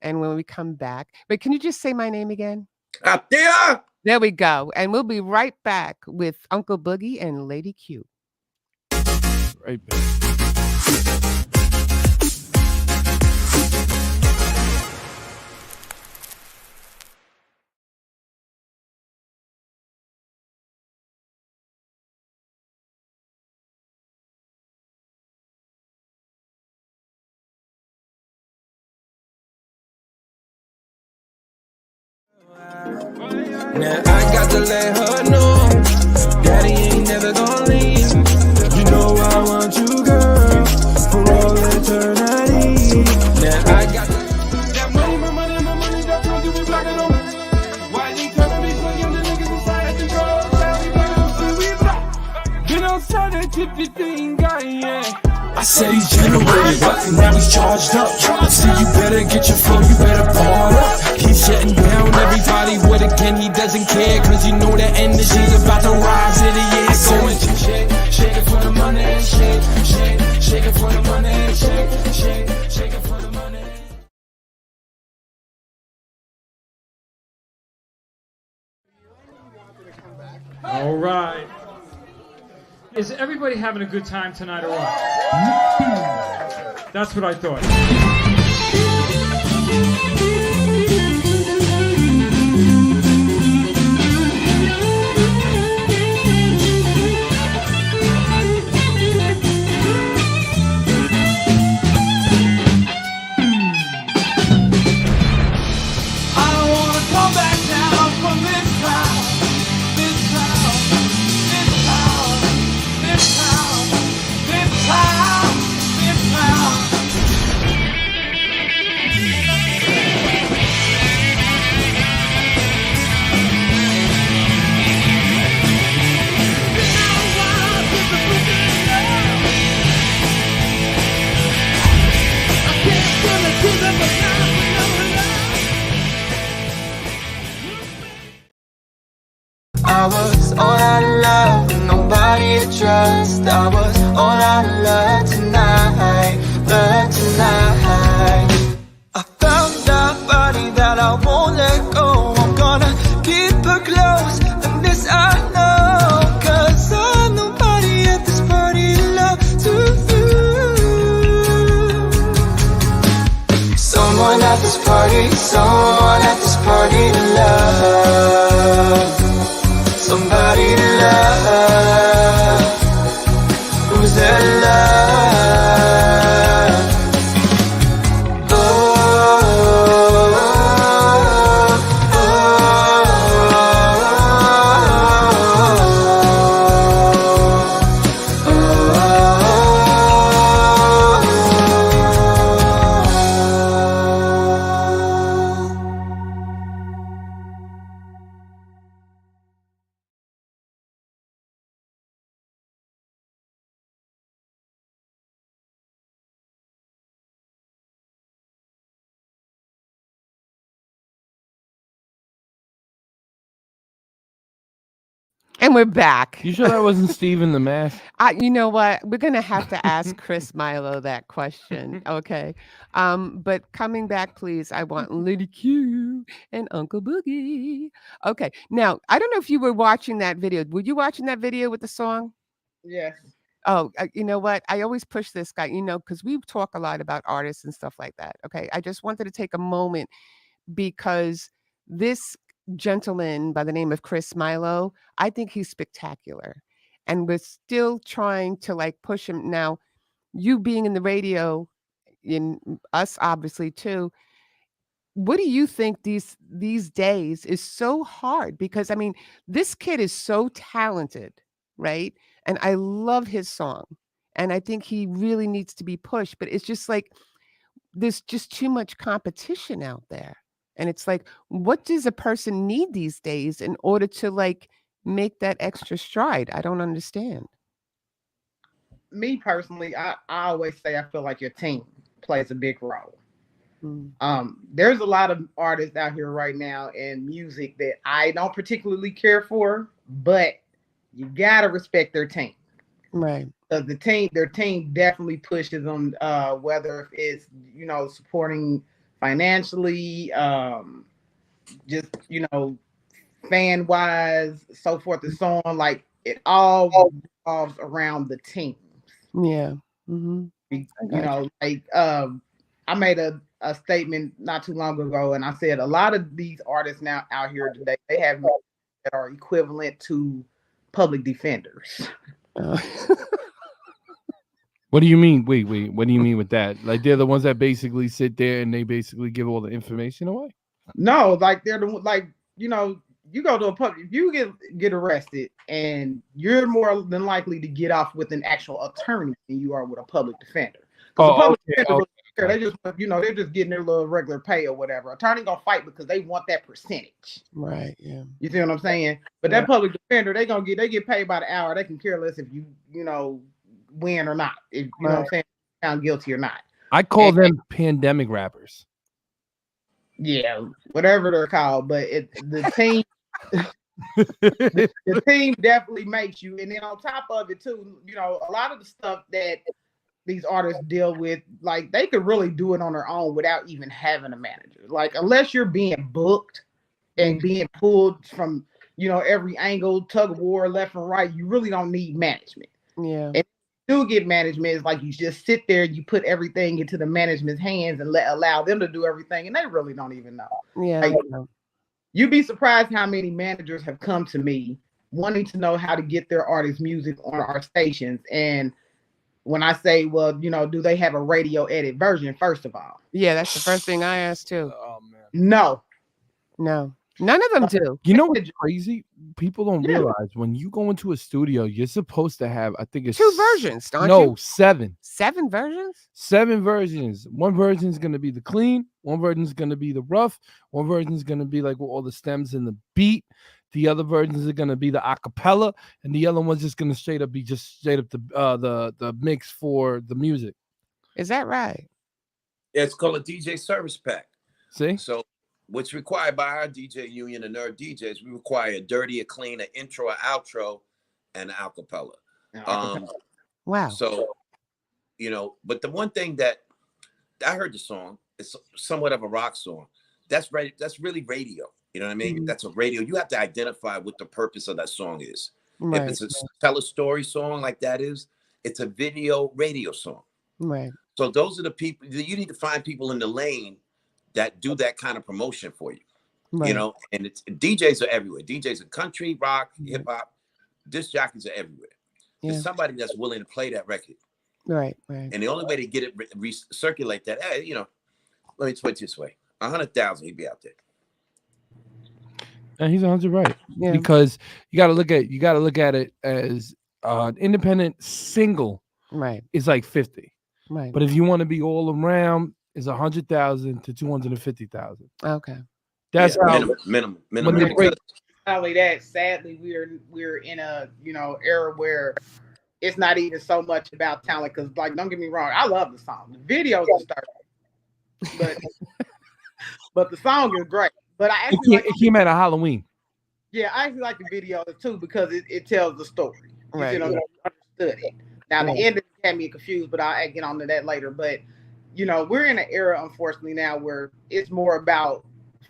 And when we come back, but can you just say my name again? Up there. There we go. And we'll be right back with Uncle Boogie and Lady Q. Right back. Now I got to let her know Daddy ain't never gonna leave. You know I want you, girl, for all eternity. Now I got that money, my money, my money, that's what you be blocking on. Why you telling me for young niggas inside the control? Been outside that 50 guy, yeah. I said he's generated, but now he's charged up. So you better get your flow, you better part up. He's shutting down everybody with a gun, he doesn't care. Cause you know that energy's about to rise in the air. So shake it for the money, shake it for the money, shake it for the money. All right. Is everybody having a good time tonight or what? That's what I thought. I was all out of love, nobody to trust. I was all out of love tonight, love tonight. I found that body that I won't let go. I'm gonna keep her close, and this I know. Cause I'm nobody at this party to love to you. Someone at this party, someone at this party to love. Somebody to love. Who's there to love? Oh, oh, oh, And we're back. You sure that wasn't Steve in the mask? You know what? We're gonna have to ask Chris Milo that question. Okay. But coming back, please, I want Lady Q and Uncle Boogie. Okay. Now, I don't know if you were watching that video. Were you watching that video with the song? Yes. Oh, you know what? I always push this guy, because we talk a lot about artists and stuff like that. Okay. I just wanted to take a moment because this gentleman by the name of Chris Milo, I think he's spectacular. And we're still trying to push him. Now, you being in the radio, in us obviously too, what do you think these days is so hard? Because I mean, this kid is so talented, right? And I love his song. And I think he really needs to be pushed, but it's just like there's just too much competition out there. And it's like, what does a person need these days in order to like make that extra stride? I don't understand. Me personally, I always say I feel like your team plays a big role. There's a lot of artists out here right now in music that I don't particularly care for, but you gotta respect their team. Right. Their team definitely pushes them, whether it's supporting financially, just fan wise, so forth and so on. Like it all revolves around the team. Yeah. Mm-hmm. I made a statement not too long ago, and I said a lot of these artists now out here today, they have that are equivalent to public defenders. What do you mean? Wait. What do you mean with that? Like they're the ones that basically sit there and they basically give all the information away? No, like they're you go to a public, if you get arrested, and you're more than likely to get off with an actual attorney than you are with a public defender. They just they're just getting their little regular pay or whatever. Attorney gonna fight because they want that percentage. Right. Yeah. You see what I'm saying? But that public defender, they get paid by the hour. They can care less if you win or not. If you know what I'm saying, found guilty or not. I call them pandemic rappers. Yeah, whatever they're called. But the team the team definitely makes you. And then on top of it too, a lot of the stuff that these artists deal with, like they could really do it on their own without even having a manager. Like unless you're being booked and being pulled from every angle, tug of war, left and right, you really don't need management. Yeah. And do get management, is like you just sit there, you put everything into the management's hands and allow them to do everything, and they really don't even know. Yeah. Like, you'd be surprised how many managers have come to me wanting to know how to get their artist music on our stations. And when I say, well, do they have a radio edit version, first of all? Yeah, that's the first thing I asked too. Oh man. No. None of them do. You know what's crazy? People don't realize when you go into a studio, you're supposed to have, I think it's 2 versions, don't you? No, 7. 7 versions? 7 versions. One version is going to be the clean. One version is going to be the rough. One version is going to be like with all the stems and the beat. The other versions are going to be the acapella, and the other one's just going to straight up the mix for the music. Is that right? Yeah, it's called a DJ service pack. See? So what's required by our DJ union, the Nerd DJs, we require a dirty, a clean, an intro, an outro, and an acapella. Wow. So, but the one thing that I heard the song, it's somewhat of a rock song. That's right. That's really radio. You know what I mean? Mm-hmm. That's a radio. You have to identify what the purpose of that song is. Right. If it's a tell a story song like that is, it's a video radio song. Right. So those are the people. You need to find people in the lane that do that kind of promotion for you. Right. And it's DJs are everywhere. DJs are country, rock, hip hop. Disc jockeys are everywhere. Yeah. There's somebody that's willing to play that record. Right. And the only way to get it recirculate that, let me put it this way: 100,000, he'd be out there. And he's 100 right. Yeah. Because you got to look at it as an independent single. Right. Is like 50. Right. But if you want to be all around, is 100,000 to 250,000. Okay. That's how minimum. Not only that, sadly, we're in a era where it's not even so much about talent. Because don't get me wrong, I love the song. The videos are starting, but the song is great. But I actually it came out of Halloween. Yeah, I actually like the video too because it tells the story. Right. I understood it. Now the ending had me confused, but I'll get on to that later. But we're in an era, unfortunately, now where it's more about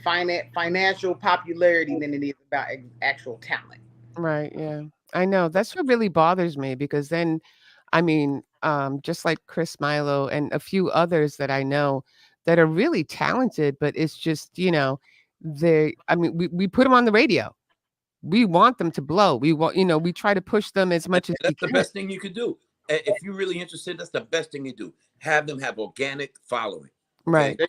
financial popularity than it is about actual talent. Right. Yeah. I know. That's what really bothers me because then, I mean, just like Chris Milo and a few others that I know that are really talented, but it's just, we put them on the radio. We want them to blow. We want, we try to push them as much as that's the best thing you could do. if you're really interested, that's the best thing you do. Have them have organic following. Right.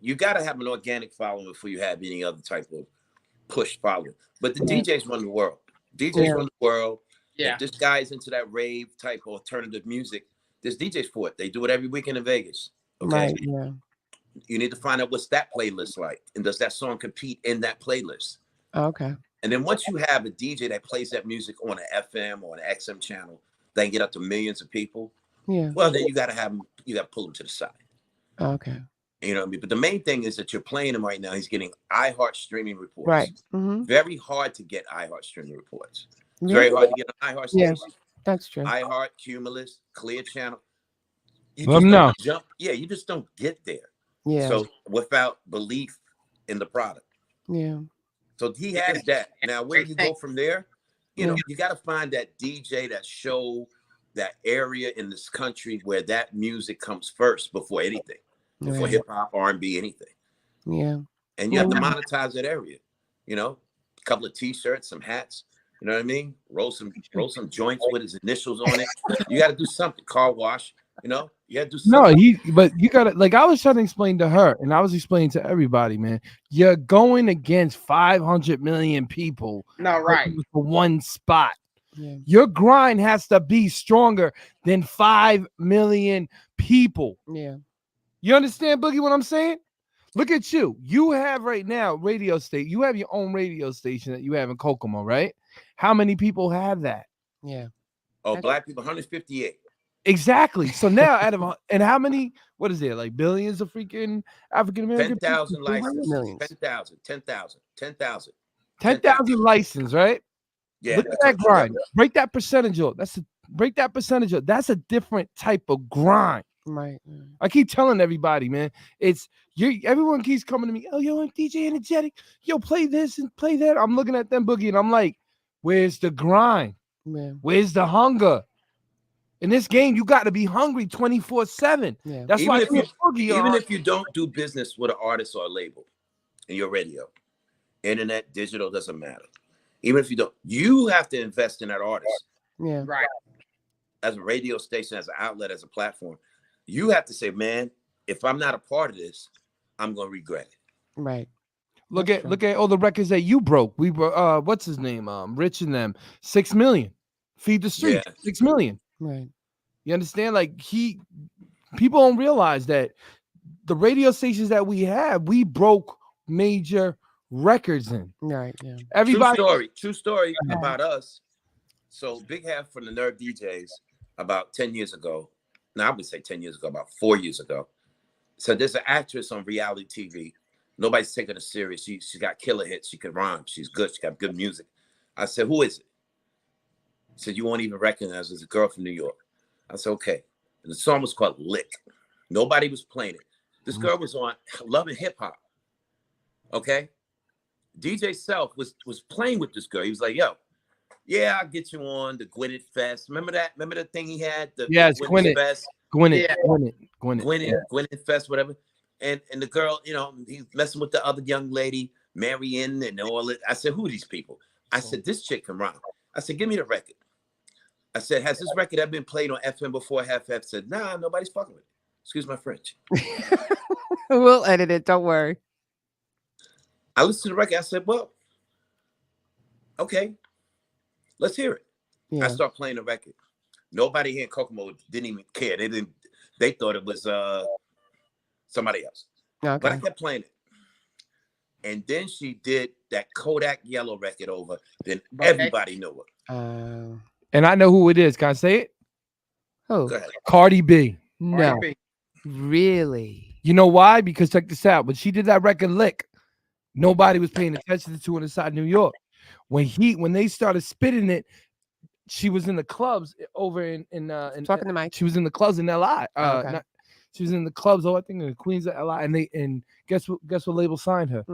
You got to have an organic following before you have any other type of push following. But the DJs run the world. DJs run the world. Yeah. If this guy's into that rave type of alternative music, there's DJs for it. They do it every weekend in Vegas. Okay. Right. Yeah. You need to find out what's that playlist like, and does that song compete in that playlist? Okay. And then once you have a DJ that plays that music on an FM or an XM channel, they can get up to millions of people. Yeah. Well, then you got to pull them to the side. Okay. You know what I mean? But the main thing is that you're playing him right now. He's getting iHeart streaming reports. Right. Mm-hmm. Very hard to get iHeart streaming reports. It's Yeah. very hard to get an iHeart station. Yeah, that's true. iHeart, Cumulus, Clear Channel. You Let 'em know. you just don't get there. Yeah. So without belief in the product. Yeah. So he has that. Now, where you go from there, you know, you got to find that DJ, that show, that area in this country where that music comes first before anything, before hip hop, R&B, anything. Yeah. And you have to monetize that area. You know, a couple of T-shirts, some hats. You know what I mean? Roll some joints with his initials on it. You got to do something. Car wash. You know, you got to do something. No, but you got to, like, I was trying to explain to her, and I was explaining to everybody, man. You're going against 500 million people. No, right. For one spot. Yeah. Your grind has to be stronger than 5 million people. Yeah. You understand, Boogie, what I'm saying? Look at you. You have right now radio station. You have your own radio station that you have in Kokomo, right? How many people have that? Yeah. Oh, black people, 158. Exactly. So now, and how many? What is there? Like billions of freaking African American? 10,000 licenses. Millions. 10,000. 10,000 license, right? Yeah. Look at that grind. Break that percentage up. Break that percentage up. That's a different type of grind. Right. I keep telling everybody, man. Everyone keeps coming to me. Oh, yo, I'm DJ Energetic. Yo, play this and play that. I'm looking at them, Boogie, and I'm like, where's the grind? Yeah. Where's the hunger? In this game, you got to be hungry 24/7. Yeah. That's Even why if you don't do business with an artist or a label in your radio, internet, digital, doesn't matter. Even if you don't, you have to invest in that artist. Yeah. Right. As a radio station, as an outlet, as a platform, you have to say, man, if I'm not a part of this, I'm gonna regret it. Right. look at all the records that you broke. We were what's his name? Rich and them, 6 million. Feed the Street, 6 million. Right. You understand? Like people don't realize that the radio stations that we have, we broke major records in. Right. Yeah. Everybody. True story about us. So Big Half from the Nerve DJs about 10 years ago. Now I would say 10 years ago, about 4 years ago. So there's an actress on reality TV. Nobody's taking her serious. She got killer hits. She can rhyme. She's good. She got good music. I said, who is it? He said, you won't even recognize her. It's a girl from New York. I said, okay. And the song was called Lick. Nobody was playing it. This girl was on Love and Hip Hop. Okay. DJ Self was playing with this girl. He was like, yo, yeah, I'll get you on the Gwyneth Fest. Remember that? Remember the thing he had? Yes, Gwyneth Fest. Gwyneth Fest, whatever. And the girl, you know, he's messing with the other young lady, Marianne, and all it. I said, who are these people? I said, this chick can rhyme. I said, give me the record. I said, has this record ever been played on FM before? Half said, nah, nobody's fucking with it. Excuse my French. We'll edit it. Don't worry. I listened to the record. I said, well, okay, let's hear it. Yeah. I start playing the record. Nobody here in Kokomo didn't even care. They thought it was somebody else. Okay. But I kept playing it. And then she did that Kodak Yellow record over. Then everybody knew her. And I know who it is. Can I say it? Who? Go ahead. Cardi B. No. Cardi B. Really? You know why? Because check this out. When she did that record Lick, nobody was paying attention to it inside New York. When they started spitting it, she was in the clubs over in Talking to Mike. She was in the clubs in LI. Okay. She was in the clubs. I think in the Queens of LI. And guess what label signed her?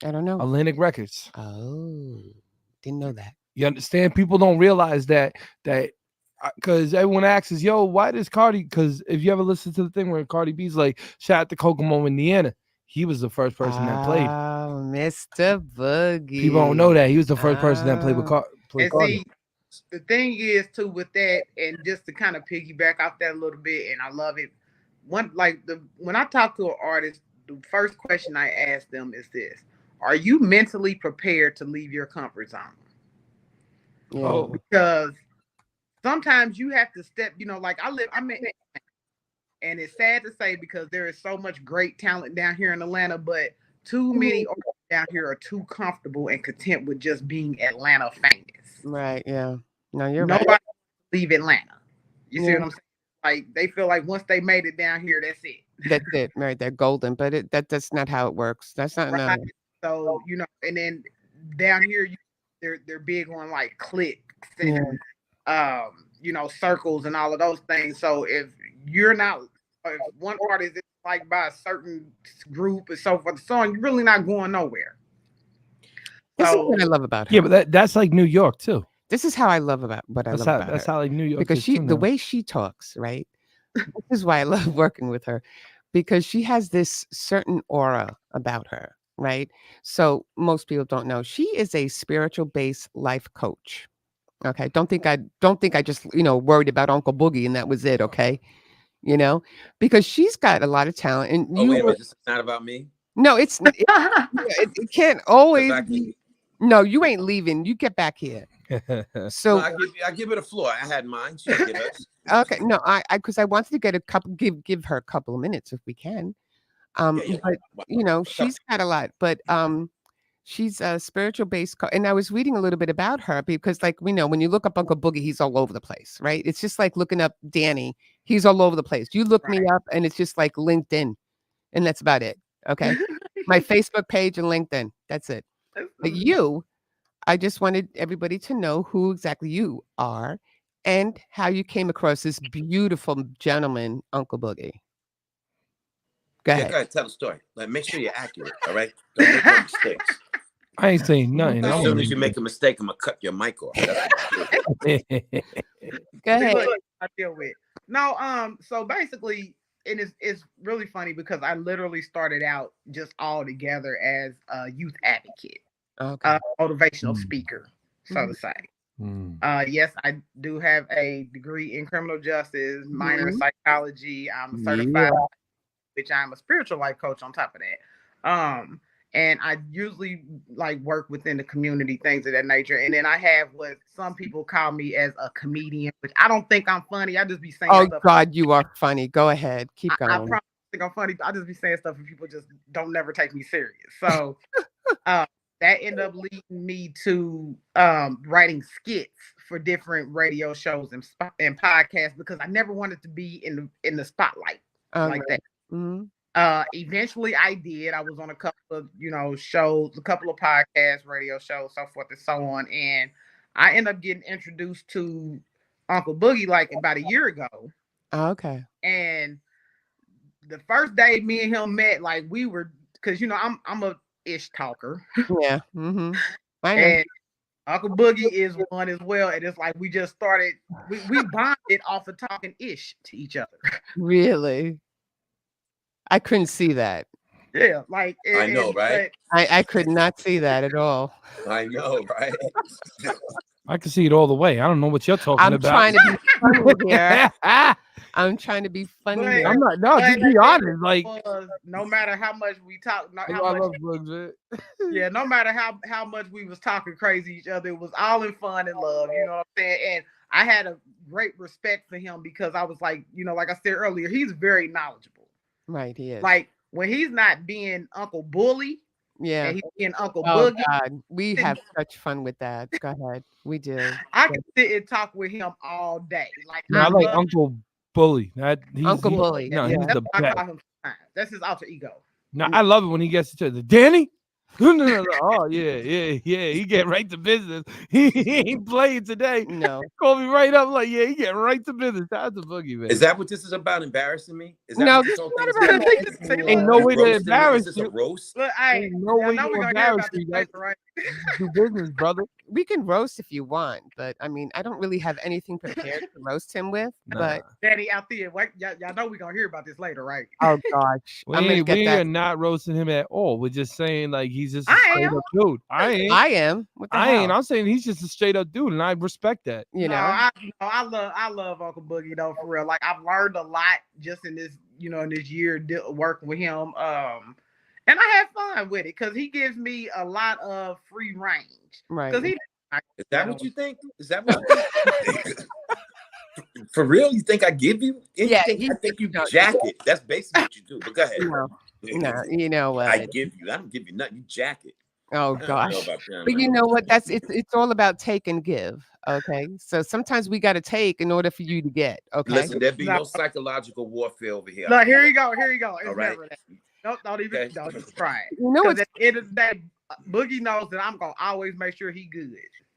I don't know. Atlantic Records. Oh, didn't know that. You understand? People don't realize that because everyone asks, yo, why does Cardi? Because if you ever listen to the thing where Cardi B's like, shout out to Kokomo, Indiana. He was the first person that played. Oh, Mr. Boogie. People don't know that. He was the first person that played with Cardi. See, the thing is too with that, and just to kind of piggyback off that a little bit, and I love it. When I talk to an artist, the first question I ask them is this: are you mentally prepared to leave your comfort zone? Yeah. Oh, Because sometimes you have to step, like I'm in, and it's sad to say because there is so much great talent down here in Atlanta, but too many artists down here are too comfortable and content with just being Atlanta famous. Right. Yeah. No, you're Nobody right. leave Atlanta. You see Yeah. what I'm saying? Like they feel like once they made it down here, that's it. That's it. Right. They're golden, but that's not how it works. That's not Right. no. So and then down here, they're big on like clicks and circles and all of those things. So if you're not, if one artist is like by a certain group and so forth, so on, you're really not going nowhere. This is So what I love about her. yeah, but that's like New York too. This is how I love about what I love about That's her. how like New York Because is she, too the now. way she talks, right? This is why I love working with her, because she has this certain aura about her, right? So most people don't know she is a spiritual based life coach. Okay, don't think I just worried about Uncle Boogie and that was it. Okay, because she's got a lot of talent, and Oh, wait a minute. This is not about me. no, it can't always be. No, you ain't leaving. You get back here. So No, I give it a floor. I had mine. She get us. okay, no, I because I wanted to get a couple, give her a couple of minutes if we can. Yeah. But she's got a lot, but she's a spiritual based and I was reading a little bit about her because like we know when you look up Uncle Boogie, he's all over the place, right? It's just like looking up Danny, he's all over the place. You look me up and it's just like LinkedIn, and that's about it. Okay. My Facebook page and LinkedIn. That's it. But I just wanted everybody to know who exactly you are and how you came across this beautiful gentleman, Uncle Boogie. Go ahead. Go ahead. Tell the story. Like, make sure you're accurate. All right. Don't make no mistakes. I ain't saying nothing. As soon as you make a mistake, I'm gonna cut your mic off. Go ahead. Look, I deal with. No, so basically, it's really funny because I literally started out just all together as a youth advocate, Okay. motivational speaker, so to say. Mm. Yes, I do have a degree in criminal justice, minor in psychology. I'm certified, which I'm a spiritual life coach on top of that. And I usually like work within the community, things of that nature. And then I have what some people call me as a comedian, which I don't think I'm funny. I just be saying Oh stuff. God, you are funny. Go ahead. Keep going. I probably think I'm funny. I just be saying stuff and people just don't never take me serious. So that ended up leading me to writing skits for different radio shows and podcasts because I never wanted to be in the spotlight like that. Mm-hmm. Eventually I did. I was on a couple of, shows, a couple of podcasts, radio shows, so forth and so on. And I ended up getting introduced to Uncle Boogie like about a year ago. Oh, okay. And the first day me and him met, like we were, because I'm a ish talker. Yeah. Mm-hmm. I know. And Uncle Boogie is one as well. And it's like we just started, we bonded off of talking ish to each other. Really? I couldn't see that. Yeah, like I know, right? I could not see that at all. I know, right? I can see it all the way. I don't know what you're talking I'm about. trying to be funny here. I'm trying to be funny here. I'm not. No, just be honest. Like, no matter how much we talk, I love Bugs, man. yeah, no matter how much we was talking crazy each other, it was all in fun and love. You know what I'm saying? And I had a great respect for him because I was like, like I said earlier, he's very knowledgeable. Right, he is. Like when he's not being Uncle Bully, yeah, and he's being Uncle oh, Boogie. God. We have such fun with that. Go ahead, we do. I can sit and talk with him all day. Like I like Uncle Bully. Uncle Bully. No, yeah. he's That's the what I best. call him sometimes. That's his alter ego. No, I love it when he gets to the Danny. No. Oh yeah. He get right to business. He ain't playing today. No. Call me right up like, yeah, he get right to business. That's the Boogie, man. Is that what this is about? Embarrassing me? Is that No, what this whole is thing not is about about? Ain't no way to Roasting me? embarrass Is this a you. roast? Look, Ain't no way I know to we're gonna hear embarrass about this me. later, right? Do business, brother. We can roast if you want, but I mean, I don't really have anything prepared to roast him with. Nah. But Daddy out there, y'all know we're gonna hear about this later, right? oh gosh, I'm gonna get We that. are not roasting him at all. We're just saying like he's just a I straight am. up dude. I ain't. I am. What the I hell? ain't. I'm saying he's just a straight up dude, and I respect that. You No, know. I love Uncle Boogie though, for real. Like I've learned a lot just in this, in this year working with him. And I have fun with it because he gives me a lot of free range. Right. Because Is that what you think? Is that what you think? For real? You think I give you anything? I think you jack it. That's basically what you do. But go ahead. No, you know what? I give you. I don't give you nothing. You jack it. Oh I don't know gosh. about them, But man. you know what? It's all about take and give. Okay. So sometimes we got to take in order for you to get. Okay. Listen, there'd be no psychological warfare over here. Look, here you go. It's All right. never that. Don't even try it. You know, Because at the end of the day, Boogie knows that I'm gonna always make sure he good.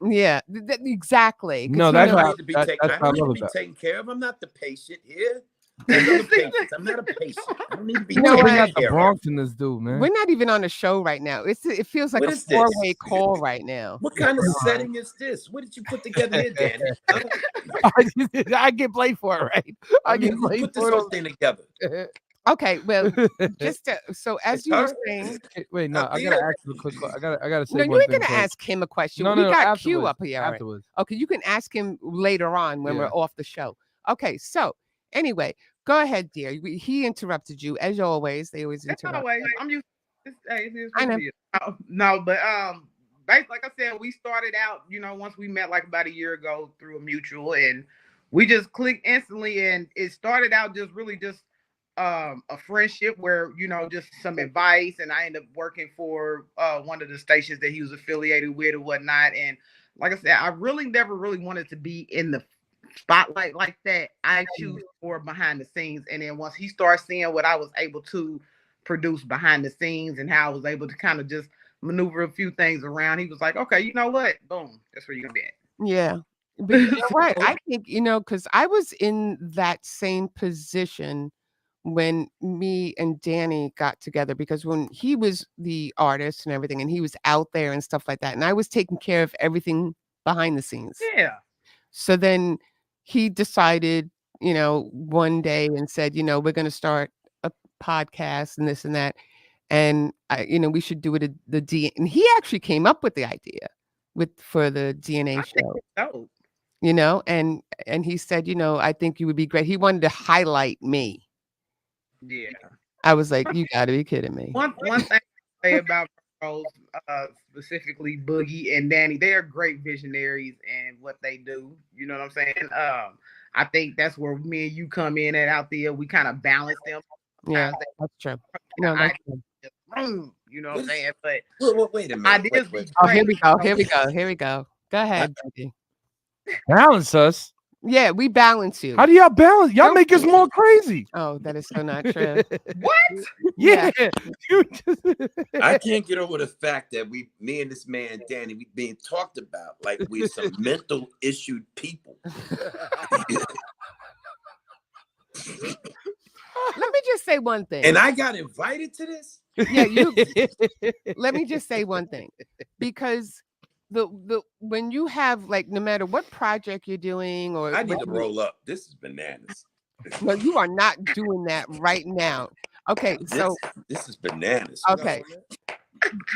yeah, exactly. 'Cause No, he that's knows- I how- need to be that- taken. that's I don't need how I to love be that. taken care of. I'm not the patient here. I'm not a patient. I don't need to be You know We what? taken got the care of. Bronx in this dude, man. we're not even on a show right now. It feels like What a is this? 4-way call right now. What kind of setting is this? What did you put together here, Danny? I get played for it, right? I mean, who put this whole thing together? Okay, well, so as you were saying, Wait, no, I gotta ask you a quick. I gotta say no, you one ain't thing. gonna quick. ask him a question. No, we no, got afterwards, Q up here. All right. afterwards. Okay, you can ask him later on when we're Yeah. off the show. Okay, so anyway, go ahead, dear. He interrupted you as always. They always That's interrupt. always. I'm used. It's I know. No, but basically, like I said, we started out. Once we met like about a year ago through a mutual, and we just clicked instantly, and it started out just really just a friendship where just some advice, and I ended up working for one of the stations that he was affiliated with or whatnot. And like I said, I really never really wanted to be in the spotlight like that. I choose for behind the scenes, and then once he started seeing what I was able to produce behind the scenes and how I was able to kind of just maneuver a few things around, he was like, okay, you know what, boom, that's where you're gonna be at. Yeah. But you know what? I think, because I was in that same position when me and Danny got together, because when he was the artist and everything, and he was out there and stuff like that, and I was taking care of everything behind the scenes. Yeah. So then he decided, one day and said, we're going to start a podcast and this and that. And we should do it at the D. And he actually came up with the idea for the DNA show. And he said, I think you would be great. He wanted to highlight me. Yeah. I was like, you got to be kidding me. One thing I say about Rose, specifically Boogie and Danny, they are great visionaries in what they do. You know what I'm saying? I think that's where me and you come in at out there. We kind of balance them. Yeah, that's true. That's true. You know what I'm saying? But wait a minute. Wait. Oh, here we go. Go ahead, Boogie. Balance us. Yeah, we balance you. How do y'all balance? Y'all make us more crazy. Oh, that is so not true. What? Yeah. I can't get over the fact that me and this man, Danny, we being talked about like we're some mental issued people. Let me just say one thing. And I got invited to this? Yeah, let me just say one thing. Because when you have, like, no matter what project you're doing, or I need to roll up. This is bananas. No, you are not doing that right now. Okay, so this is bananas. Okay,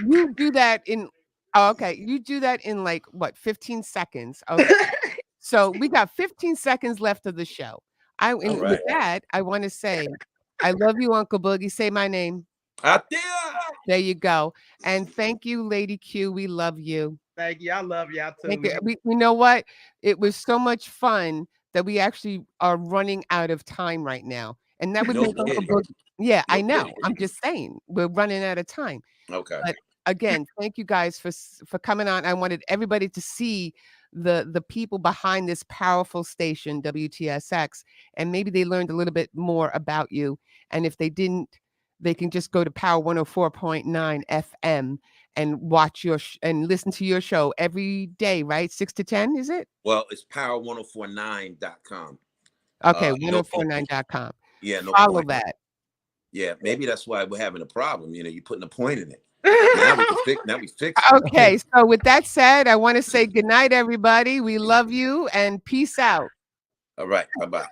you do that in. Oh, okay, you do that in like what, 15 seconds. Okay, so we got 15 seconds left of the show. With that, I want to say, I love you, Uncle Boogie. Say my name. There you go. And thank you, Lady Q. We love you. Thank you. I love y'all too. Thank you. You know what? It was so much fun that we actually are running out of time right now. And that would make Uncle Boogie. Yeah, I know. I'm just saying we're running out of time. Okay. But again, thank you guys for coming on. I wanted everybody to see the people behind this powerful station, WTSX, and maybe they learned a little bit more about you. And if they didn't, they can just go to Power 104.9 FM and watch and listen to your show every day, right? 6 to 10, is it? Well, it's power1049.com. Okay, 1049.com. Yeah, no follow point. that. Yeah, maybe that's why we're having a problem. You're putting a point in it. Now we fix. Okay, so with that said, I want to say good night, everybody. We love you and peace out. All right. Bye-bye.